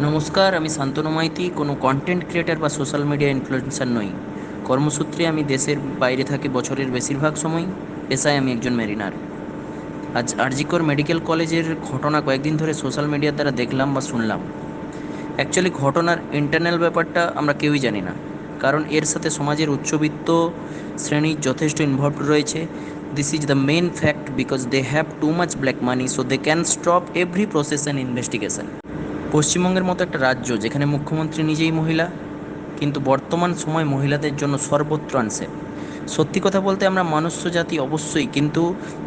নমস্কার, আমি শান্তনু মাইতি। কোনো কন্টেন্ট ক্রিয়েটার বা সোশ্যাল মিডিয়া ইনফ্লুয়েন্সার নই। কর্মসূত্রে আমি দেশের বাইরে থাকি বছরের বেশিরভাগ সময়। পেশায় আমি একজন মেরিনার। আজ আরজিকর মেডিকেল কলেজের ঘটনা কয়েকদিন ধরে সোশ্যাল মিডিয়ার দ্বারা দেখলাম বা শুনলাম। অ্যাকচুয়ালি ঘটনার ইন্টারনাল ব্যাপারটা আমরা কেউই জানি না, কারণ এর সাথে সমাজের উচ্চবিত্ত শ্রেণী যথেষ্ট ইনভলভড রয়েছে। This is the main fact, because they have too much black money, so they can stop every process and investigation. পশ্চিমবঙ্গের মতো একটা রাজ্য যেখানে মুখ্যমন্ত্রী নিজেই মহিলা, কিন্তু বর্তমান সময় মহিলাদের জন্য সর্বত্র আনসেফ। সত্যি কথা বলতে আমরা মনুষ্য জাতি অবশ্যই, কিন্তু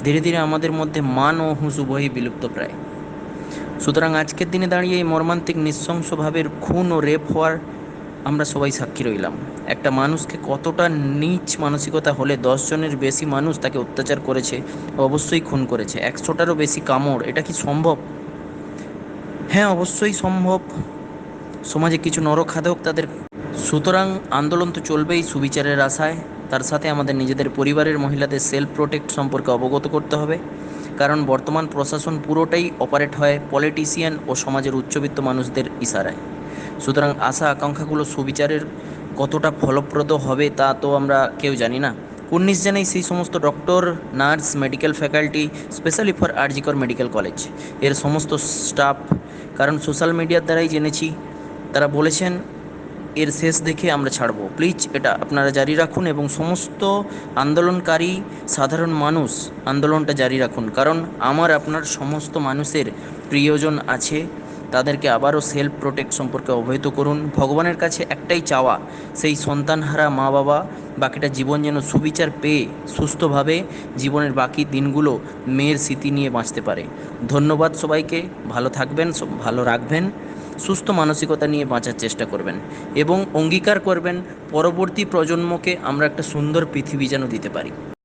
ধীরে ধীরে আমাদের মধ্যে মান ও হুঁশ উভয়ই বিলুপ্ত প্রায়। সুতরাং আজকের দিনে দাঁড়িয়ে এই মর্মান্তিক নৃশংসভাবে খুন ও রেপ হওয়ার আমরা সবাই সাক্ষী রইলাম। একটা মানুষকে কতটা নীচ মানসিকতা হলে 10 জনের বেশি মানুষ তাকে অত্যাচার করেছে, অবশ্যই খুন করেছে, 100টারও বেশি কামড়, এটা কি সম্ভব? হ্যাঁ, অবশ্যই সম্ভব। সমাজে কিছু নরখাদক তাদের। সুতরাং আন্দোলন তো চলবেই সুবিচারের আশায়। তার সাথে আমাদের নিজেদের পরিবারের মহিলাদের সেলফ প্রোটেক্ট সম্পর্কে অবগত করতে হবে, কারণ বর্তমান প্রশাসন পুরোটাই অপারেট হয় পলিটিশিয়ান ও সমাজের উচ্চবিত্ত মানুষদের ইশারায়। সুতরাং আশা আকাঙ্ক্ষাগুলো সুবিচারের কতটা ফলপ্রদ হবে তা তো আমরা কেউ জানি না। কুর্নিশ জানাই সেই সমস্ত doctor, nurse, medical faculty, specially for RG Kar medical college এর সমস্ত স্টাফ। কারণ সোশ্যাল মিডিয়ার দ্বারাই জেনেছি, তারা বলেছেন এর শেষ দেখে আমরা ছাড়ব। প্লিজ এটা আপনারা জারি রাখুন এবং সমস্ত আন্দোলনকারী সাধারণ মানুষ আন্দোলনটা জারি রাখুন, কারণ আমার আপনার সমস্ত মানুষের প্রিয়জন আছে। তাদেরকে আবারও সেলফ প্রোটেক্ট সম্পর্কে অবহিত করুন। ভগবানের কাছে একটাই চাওয়া, সেই সন্তানহারা মা বাবা বাকিটা জীবন যেন সুবিচার পেয়ে সুস্থভাবে জীবনের বাকি দিনগুলো মেয়ের স্মৃতি নিয়ে বাঁচতে পারে। ধন্যবাদ সবাইকে। ভালো থাকবেন, ভালো রাখবেন, সুস্থ মানসিকতা নিয়ে বাঁচার চেষ্টা করবেন এবং অঙ্গীকার করবেন পরবর্তী প্রজন্মকে আমরা একটা সুন্দর পৃথিবী যেন দিতে পারি।